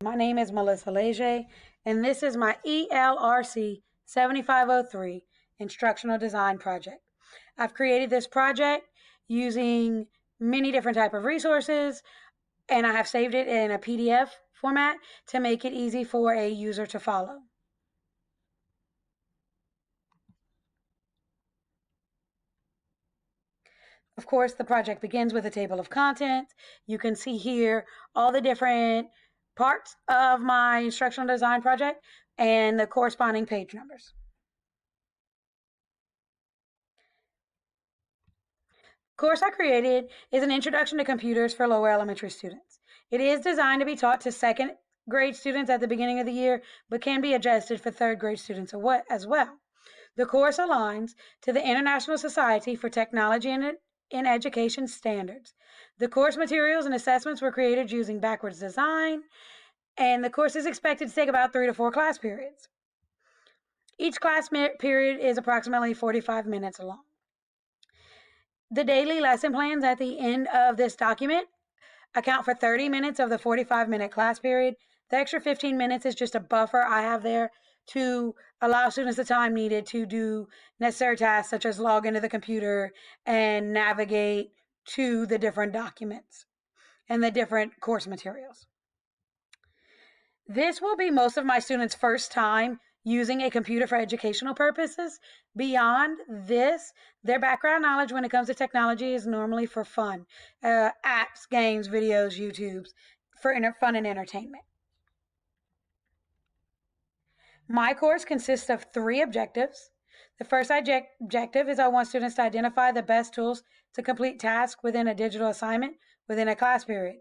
My name is Melissa Leger, and this is my ELRC 7503 Instructional Design Project. I've created this project using many different type of resources, and I have saved it in a PDF format to make it easy for a user to follow. Of course, the project begins with a table of contents. You can see here all the different parts of my instructional design project and the corresponding page numbers. The course I created is an introduction to computers for lower elementary students. It is designed to be taught to second grade students at the beginning of the year, but can be adjusted for third grade students as well. The course aligns to the International Society for Technology in Education standards. The course materials and assessments were created using backwards design, and the course is expected to take about 3 to 4 class periods. Each class period is approximately 45 minutes long. The daily lesson plans at the end of this document account for 30 minutes of the 45-minute class period. The extra 15 minutes is just a buffer I have there to allow students the time needed to do necessary tasks such as log into the computer and navigate to the different documents and the different course materials. This will be most of my students' first time using a computer for educational purposes. Beyond this, their background knowledge when it comes to technology is normally for fun. Apps, games, videos, YouTubes, for fun and entertainment. My course consists of 3 objectives. The first objective is I want students to identify the best tools to complete tasks within a digital assignment within a class period.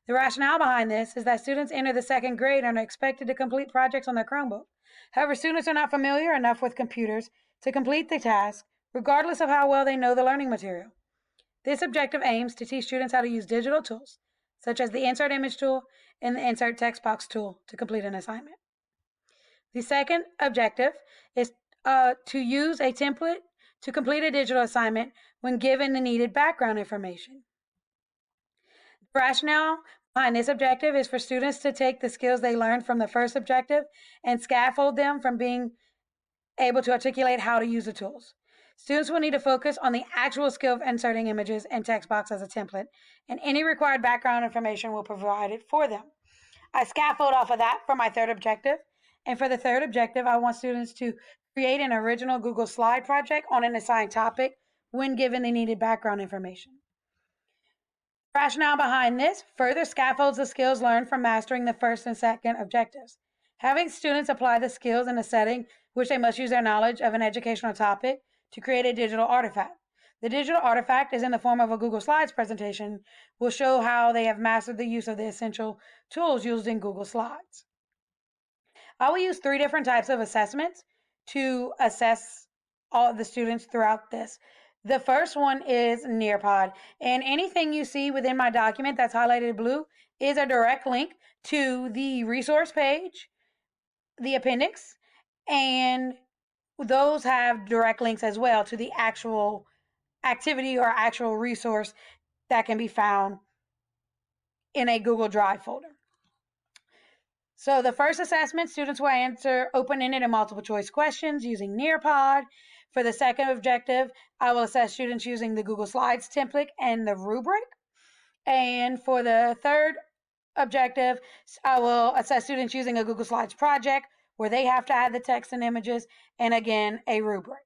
The rationale behind this is that students enter the second grade and are expected to complete projects on their Chromebook. However, students are not familiar enough with computers to complete the task, regardless of how well they know the learning material. This objective aims to teach students how to use digital tools, such as the Insert Image tool and the Insert Text Box tool to complete an assignment. The second objective is to use a template to complete a digital assignment when given the needed background information. The rationale behind this objective is for students to take the skills they learned from the first objective and scaffold them from being able to articulate how to use the tools. Students will need to focus on the actual skill of inserting images and text box as a template, and any required background information will provide it for them. I scaffold off of that for my third objective, and for the third objective, I want students to create an original Google Slide project on an assigned topic when given the needed background information. Rationale behind this further scaffolds the skills learned from mastering the first and second objectives. Having students apply the skills in a setting which they must use their knowledge of an educational topic to create a digital artifact. The digital artifact is in the form of a Google Slides presentation, will show how they have mastered the use of the essential tools used in Google Slides. I will use 3 different types of assessments to assess all of the students throughout this. The first one is Nearpod, and anything you see within my document that's highlighted blue is a direct link to the resource page, the appendix, and those have direct links as well to the actual activity or actual resource that can be found in a Google Drive folder. So the first assessment, students will answer open-ended and multiple choice questions using Nearpod. For the second objective, I will assess students using the Google Slides template and the rubric. And for the third objective, I will assess students using a Google Slides project where they have to add the text and images, and again, a rubric.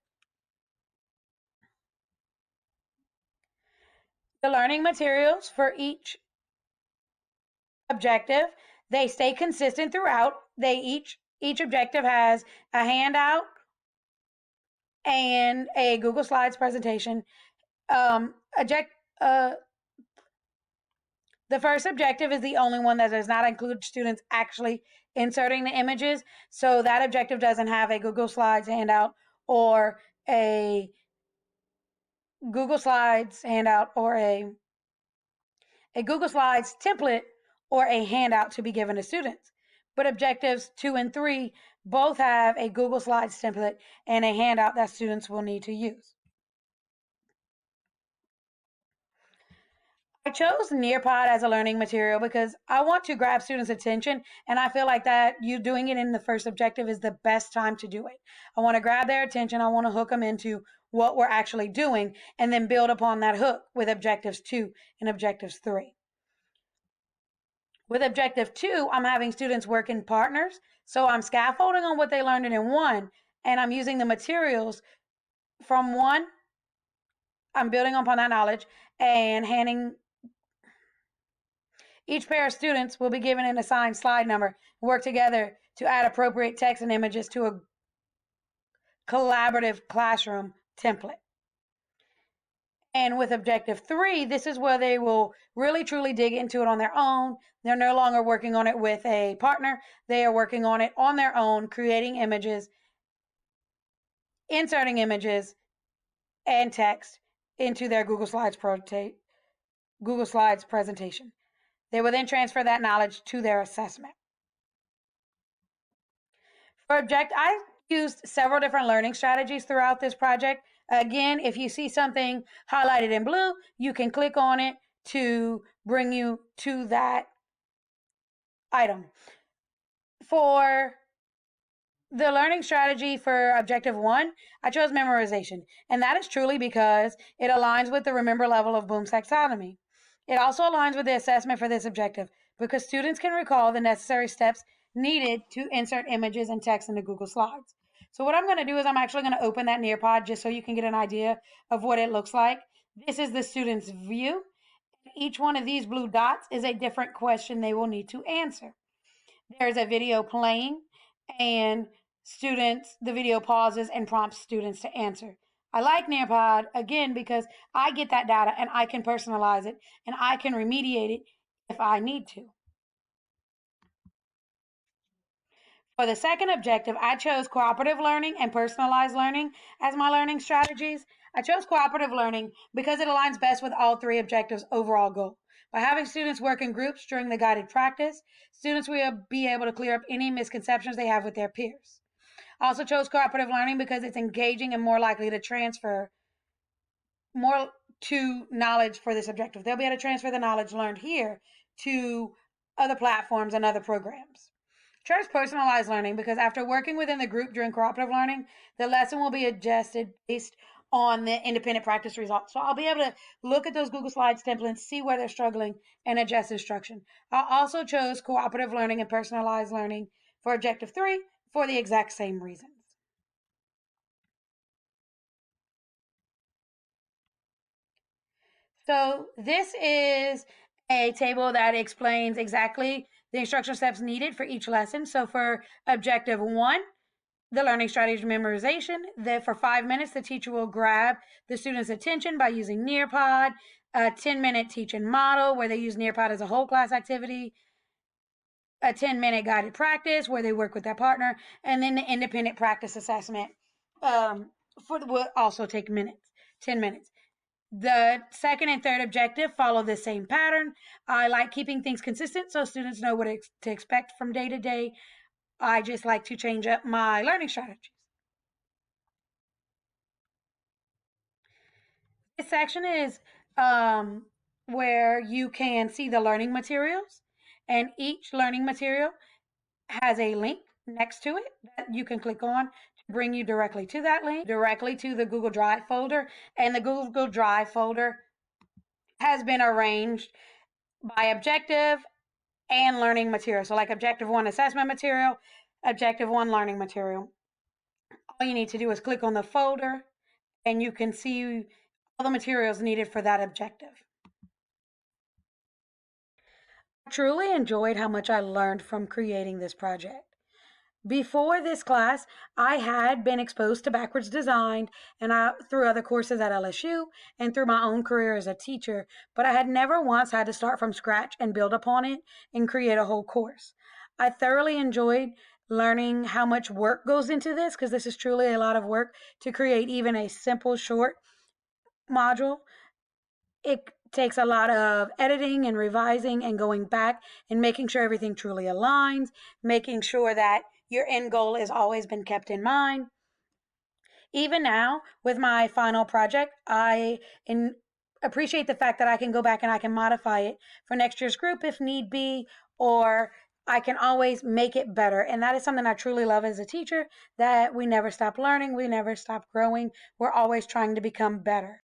The learning materials for each objective, they stay consistent throughout. Each objective has a handout and a Google Slides presentation. The first objective is the only one that does not include students actually inserting the images, so that objective doesn't have a Google Slides handout or a Google Slides handout or a Google Slides template or a handout to be given to students. But objectives 2 and 3 both have a Google Slides template and a handout that students will need to use. I chose Nearpod as a learning material because I want to grab students' attention, and I feel like that you doing it in the first objective is the best time to do it. I want to grab their attention, I want to hook them into what we're actually doing, and then build upon that hook with objectives 2 and objectives 3. With objective 2, I'm having students work in partners, so I'm scaffolding on what they learned in 1, and I'm using the materials from 1. I'm building upon that knowledge and handing each pair of students will be given an assigned slide number and work together to add appropriate text and images to a collaborative classroom template. And with objective 3, this is where they will really truly dig into it on their own. They're no longer working on it with a partner. They are working on it on their own, creating images, inserting images and text into their Google Slides presentation. They will then transfer that knowledge to their assessment. For I used several different learning strategies throughout this project. Again, if you see something highlighted in blue, you can click on it to bring you to that item. For the learning strategy for objective 1, I chose memorization, and that is truly because it aligns with the remember level of Bloom's taxonomy. It also aligns with the assessment for this objective because students can recall the necessary steps needed to insert images and text into Google Slides. So what I'm going to do is I'm actually going to open that Nearpod just so you can get an idea of what it looks like. This is the student's view. Each one of these blue dots is a different question they will need to answer. There's a video playing, and the video pauses and prompts students to answer. I like Nearpod again because I get that data and I can personalize it and I can remediate it if I need to. For the second objective, I chose cooperative learning and personalized learning as my learning strategies. I chose cooperative learning because it aligns best with all 3 objectives' overall goal. By having students work in groups during the guided practice, students will be able to clear up any misconceptions they have with their peers. I also chose cooperative learning because it's engaging and more likely to transfer more to knowledge for this objective. They'll be able to transfer the knowledge learned here to other platforms and other programs. Chose personalized learning because after working within the group during cooperative learning, the lesson will be adjusted based on the independent practice results. So I'll be able to look at those Google Slides templates, see where they're struggling, and adjust instruction. I also chose cooperative learning and personalized learning for objective 3 for the exact same reasons. So this is a table that explains exactly the instructional steps needed for each lesson. So for objective 1, the learning strategy memorization, that for 5 minutes, the teacher will grab the student's attention by using Nearpod, a 10-minute teaching model where they use Nearpod as a whole class activity, a 10-minute guided practice where they work with their partner, and then the independent practice assessment will also take 10 minutes. The second and third objective follow the same pattern. I like keeping things consistent so students know what to expect from day to day. I just like to change up my learning strategies. This section is where you can see the learning materials, and each learning material has a link next to it that you can click on to bring you directly to that link, directly to the Google Drive folder. And the Google Drive folder has been arranged by objective and learning material. So like objective 1 assessment material, objective 1 learning material. All you need to do is click on the folder and you can see all the materials needed for that objective. I truly enjoyed how much I learned from creating this project. Before this class, I had been exposed to backwards design through other courses at LSU and through my own career as a teacher, but I had never once had to start from scratch and build upon it and create a whole course. I thoroughly enjoyed learning how much work goes into this because this is truly a lot of work to create even a simple short module. It takes a lot of editing and revising and going back and making sure everything truly aligns, making sure that your end goal has always been kept in mind. Even now, with my final project, I appreciate the fact that I can go back and I can modify it for next year's group if need be, or I can always make it better. And that is something I truly love as a teacher, that we never stop learning, we never stop growing. We're always trying to become better.